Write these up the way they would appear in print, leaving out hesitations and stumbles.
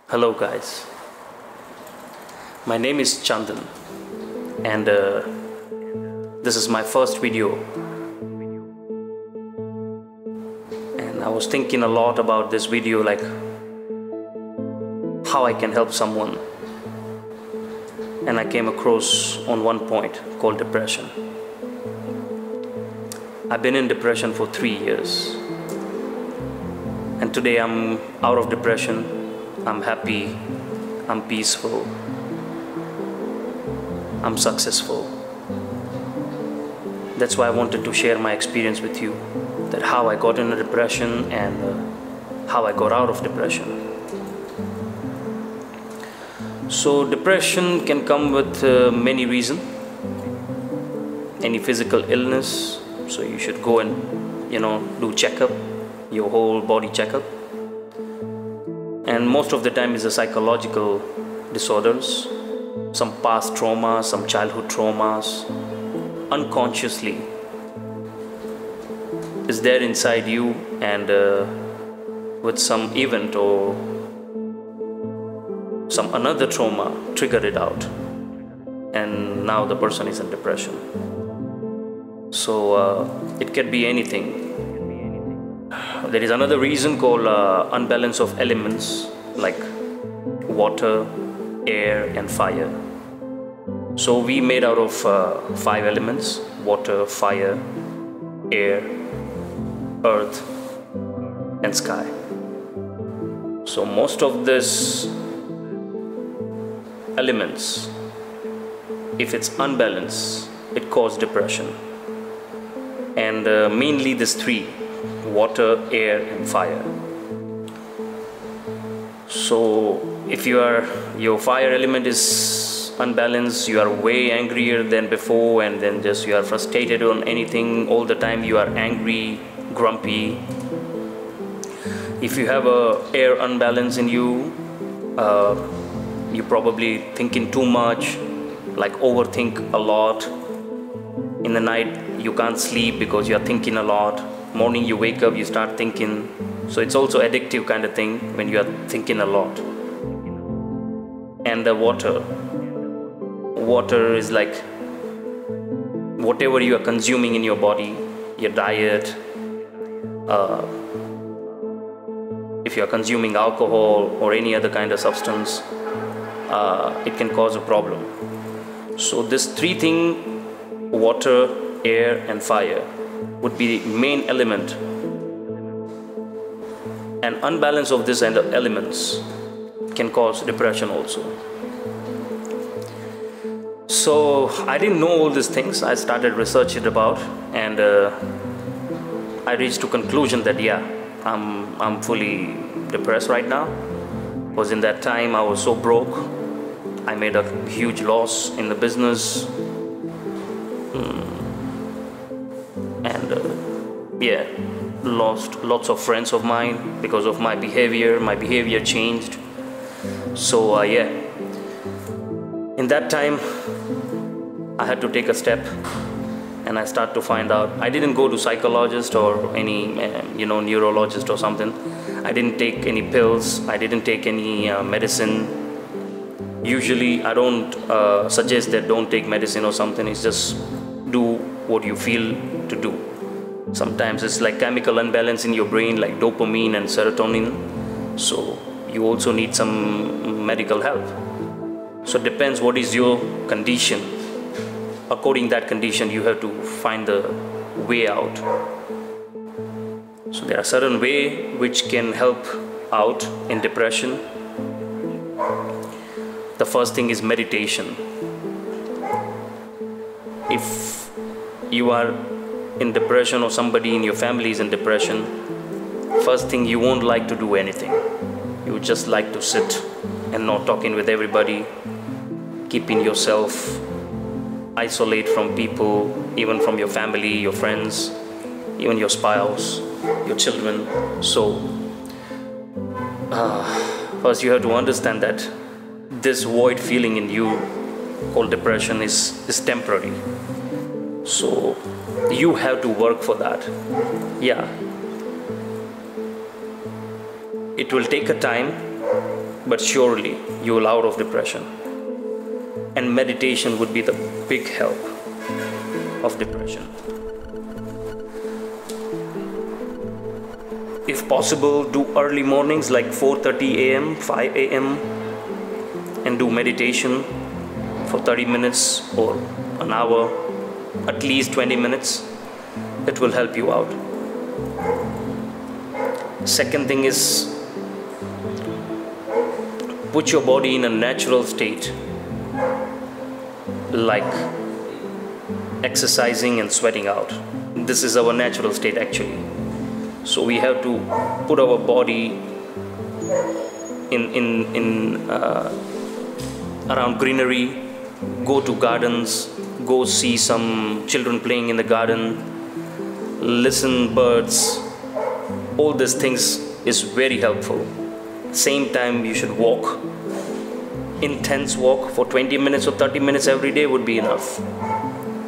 Hello guys, my name is Chandan and this is my first video, and I was thinking a lot about this video, like how I can help someone, and I came across on one point called depression. I've been in depression for 3 years, and today I'm out of depression. I'm happy, I'm peaceful, I'm successful. That's why I wanted to share my experience with you, that how I got into depression and how I got out of depression. So depression can come with many reasons. Any physical illness, so you should go and do checkup, your whole body checkup. And most of the time is a psychological disorders, some past trauma, some childhood traumas, unconsciously is there inside you, and with some event or some another trauma triggered it out, and now the person is in depression. So it can be anything. There is another reason called unbalance of elements, like water, air and fire. So we made out of 5 elements: water, fire, air, earth and sky. So most of these elements, if it's unbalanced, it causes depression. And mainly these 3: water, air and fire. So if your fire element is unbalanced, you are way angrier than before, and then just you are frustrated on anything all the time. You are angry, grumpy. If you have a air unbalance in you, you're probably thinking too much, like overthink a lot. In the night you can't sleep because you are thinking a lot. Morning you wake up, you start thinking. So it's also addictive kind of thing when you are thinking a lot. And the water is like whatever you are consuming in your body, your diet. If you are consuming alcohol or any other kind of substance, it can cause a problem. So this 3 things, water, air and fire, would be the main element, and unbalance of these elements can cause depression also. So I didn't know all these things. I started researching about, and I reached to conclusion that I'm fully depressed right now, because in that time I was so broke. I made a huge loss in the business. And lost lots of friends of mine because of my behavior. My behavior changed. So in that time I had to take a step, and I start to find out. I didn't go to psychologist or any neurologist or something. I didn't take any pills. I didn't take any medicine. Usually I don't suggest that don't take medicine or something. It's just do what you feel to do. Sometimes it's like chemical imbalance in your brain, like dopamine and serotonin. So you also need some medical help. So it depends what is your condition. According to that condition, you have to find the way out. So there are certain ways which can help out in depression. The first thing is meditation. If you are in depression or somebody in your family is in depression, first thing, you won't like to do anything. You just like to sit and not talking with everybody, keeping yourself isolate from people, even from your family, your friends, even your spouse, your children. So first you have to understand that this void feeling in you called depression is temporary. So you have to work for that. It will take a time, but surely you will out of depression. And meditation would be the big help of depression. If possible, do early mornings like 4:30 a.m., 5 a.m. and do meditation for 30 minutes or an hour, at least 20 minutes. It will help you out. Second thing is, put your body in a natural state, like exercising and sweating out. This is our natural state actually. So we have to put our body in around greenery, go to gardens, go see some children playing in the garden, listen birds. All these things is very helpful. Same time, you should walk. Intense walk for 20 minutes or 30 minutes every day would be enough.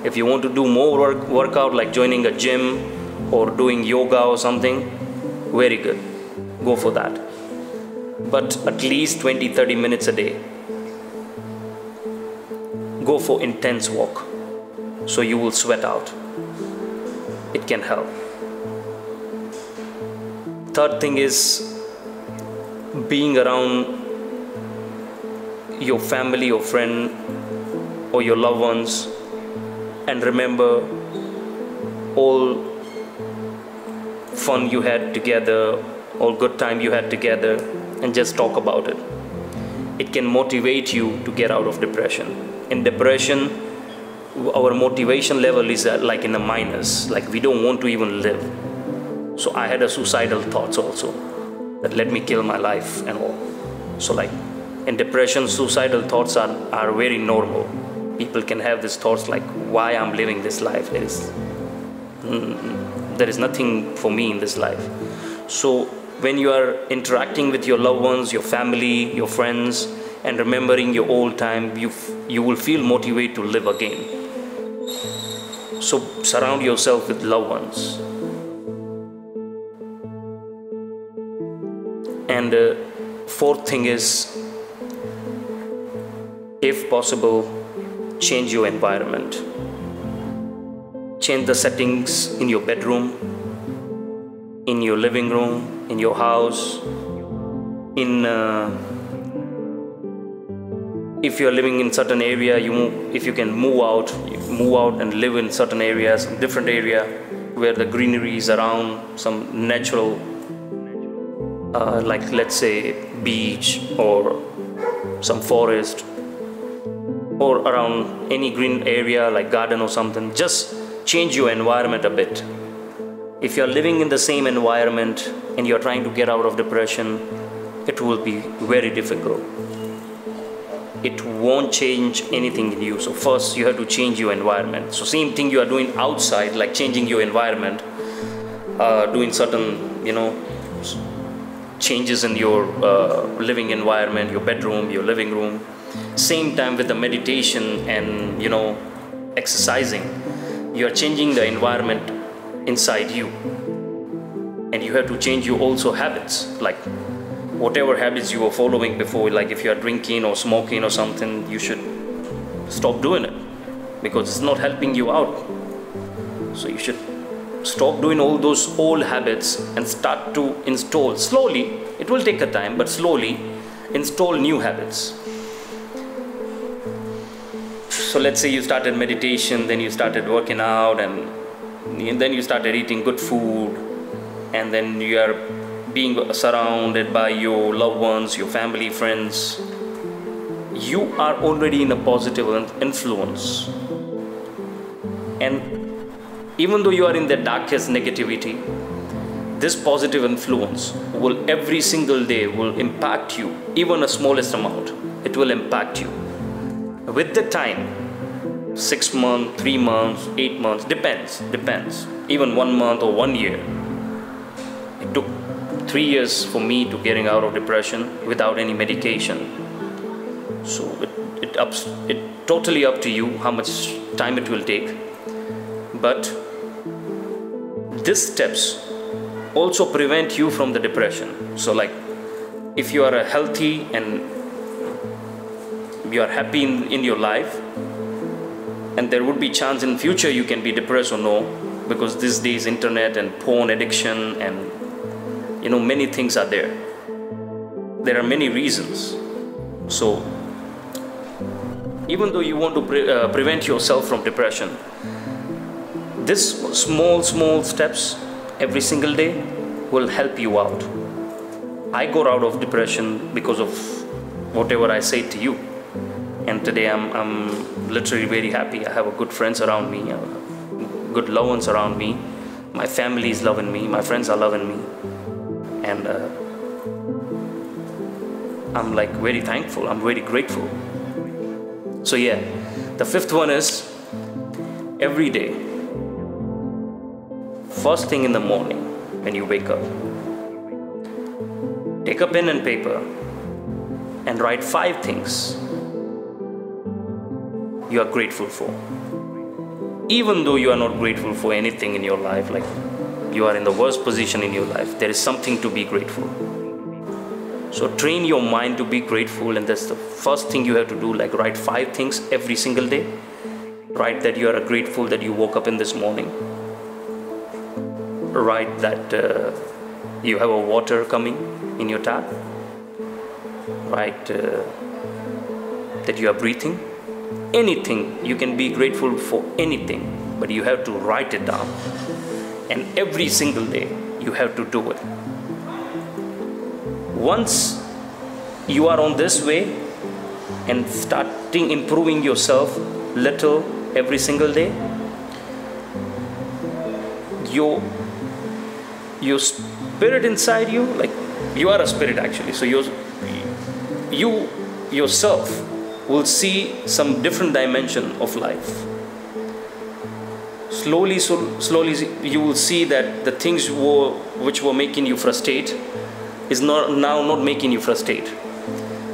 If you want to do more workout like joining a gym or doing yoga or something, very good. Go for that. But at least 20-30 minutes a day. Go for intense walk so you will sweat out. It can help. Third thing is being around your family or friend or your loved ones, and remember all fun you had together, all good time you had together, and just talk about it. It can motivate you to get out of depression. In depression, our motivation level is like in a minus, like we don't want to even live. So I had a suicidal thoughts also, that let me kill my life and all. So like in depression, suicidal thoughts are very normal. People can have these thoughts like, why I'm living this life? There is nothing for me in this life. So when you are interacting with your loved ones, your family, your friends, and remembering your old time, you will feel motivated to live again. So surround yourself with loved ones. And fourth thing is, if possible, change your environment. Change the settings in your bedroom, in your living room, in your house, if you're living in certain area, if you can move out and live in certain areas, different area where the greenery is around, some natural, like let's say beach or some forest, or around any green area like garden or something. Just change your environment a bit. If you're living in the same environment and you're trying to get out of depression, it will be very difficult. It won't change anything in you. So first you have to change your environment. So same thing you are doing outside, like changing your environment, doing certain, changes in your living environment, your bedroom, your living room. Same time with the meditation and, exercising, you are changing the environment inside you. And you have to change your also habits, like whatever habits you were following before, like if you are drinking or smoking or something, you should stop doing it because it's not helping you out. So you should stop doing all those old habits and start to install slowly. It will take a time, but slowly install new habits. So let's say you started meditation, then you started working out, and then you started eating good food, and then you are being surrounded by your loved ones, your family, friends. You are already in a positive influence. And even though you are in the darkest negativity, this positive influence will every single day will impact you, even a smallest amount. It will impact you. With the time, 6 months, 3 months, 8 months, depends. Even 1 month or 1 year. It took 3 years for me to getting out of depression without any medication. So it's totally up to you how much time it will take. But these steps also prevent you from the depression. So like if you are healthy and you are happy in your life, and there would be chance in future you can be depressed or no, because these days internet and porn addiction and many things are there. There are many reasons. So even though you want to prevent yourself from depression, this small steps every single day will help you out. I got out of depression because of whatever I say to you, and today I'm literally very happy. I have a good friends around me, good loved ones around me. My family is loving me, my friends are loving me, and I'm like very thankful, I'm very grateful. So yeah, the fifth one is every day, first thing in the morning when you wake up, take a pen and paper and write 5 things you are grateful for. Even though you are not grateful for anything in your life, like you are in the worst position in your life, there is something to be grateful. So train your mind to be grateful, and that's the first thing you have to do, like write 5 things every single day. Write that you are grateful that you woke up in this morning. Write that you have a water coming in your tap. Write that you are breathing. Anything, you can be grateful for anything, but you have to write it down. And every single day, you have to do it. Once you are on this way and starting improving yourself little every single day, your spirit inside you, like you are a spirit actually, so you yourself will see some different dimension of life. Slowly you will see that the things which were making you frustrate is now not making you frustrate.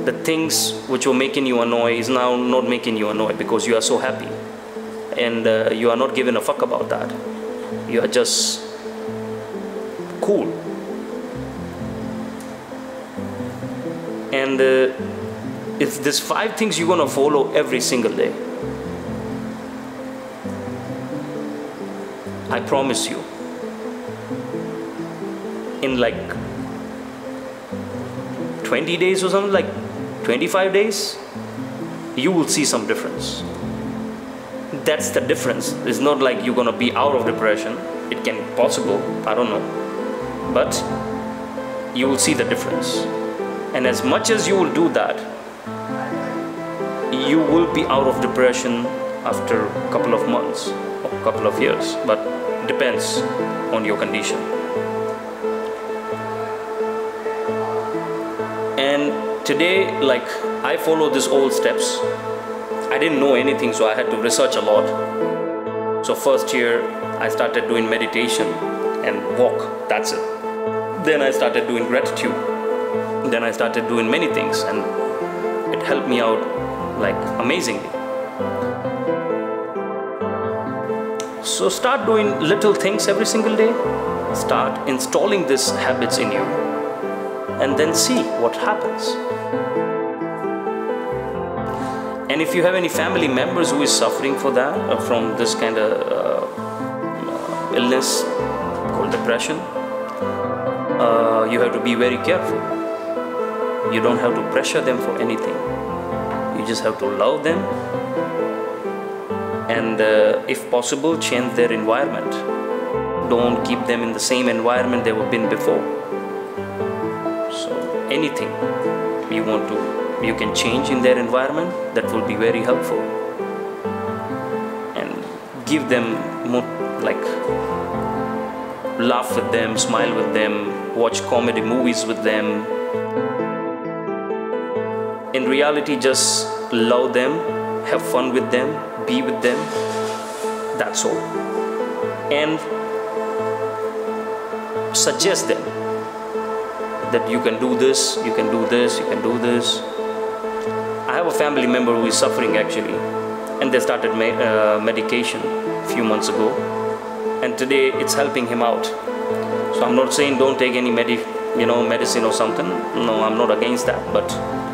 The things which were making you annoy is now not making you annoy, because you are so happy, and you are not giving a fuck about that. You are just cool. And it's these 5 things you're gonna follow every single day. I promise you, in like 20 days or something, like 25 days, you will see some difference. That's the difference. It's not like you're gonna be out of depression. It can be possible, I don't know, but you will see the difference. And as much as you will do that, you will be out of depression after a couple of months or a couple of years, but it depends on your condition. And today, like, I follow these old steps. I didn't know anything, so I had to research a lot. So first year, I started doing meditation and walk, that's it. Then I started doing gratitude. Then I started doing many things, and it helped me out like amazingly. So start doing little things every single day. Start installing these habits in you, and then see what happens. And if you have any family members who is suffering for that, from this kind of illness called depression, you have to be very careful. You don't have to pressure them for anything. You just have to love them, and if possible, change their environment. Don't keep them in the same environment they've been before. So anything you can change in their environment, that will be very helpful. And give them more, like, laugh with them, smile with them, watch comedy movies with them. In reality, just love them, have fun with them, be with them. That's all. And suggest them that you can do this, you can do this, you can do this. I have a family member who is suffering actually, and they started medication a few months ago, and today it's helping him out. So I'm not saying don't take any medicine or something. No, I'm not against that, but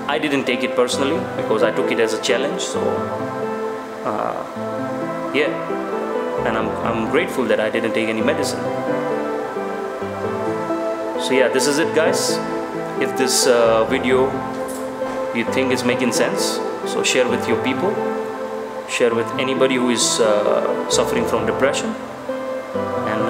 I didn't take it personally because I took it as a challenge. So yeah, and I'm grateful that I didn't take any medicine. So yeah, this is it, guys. If this video you think is making sense, so share with your people, share with anybody who is suffering from depression, and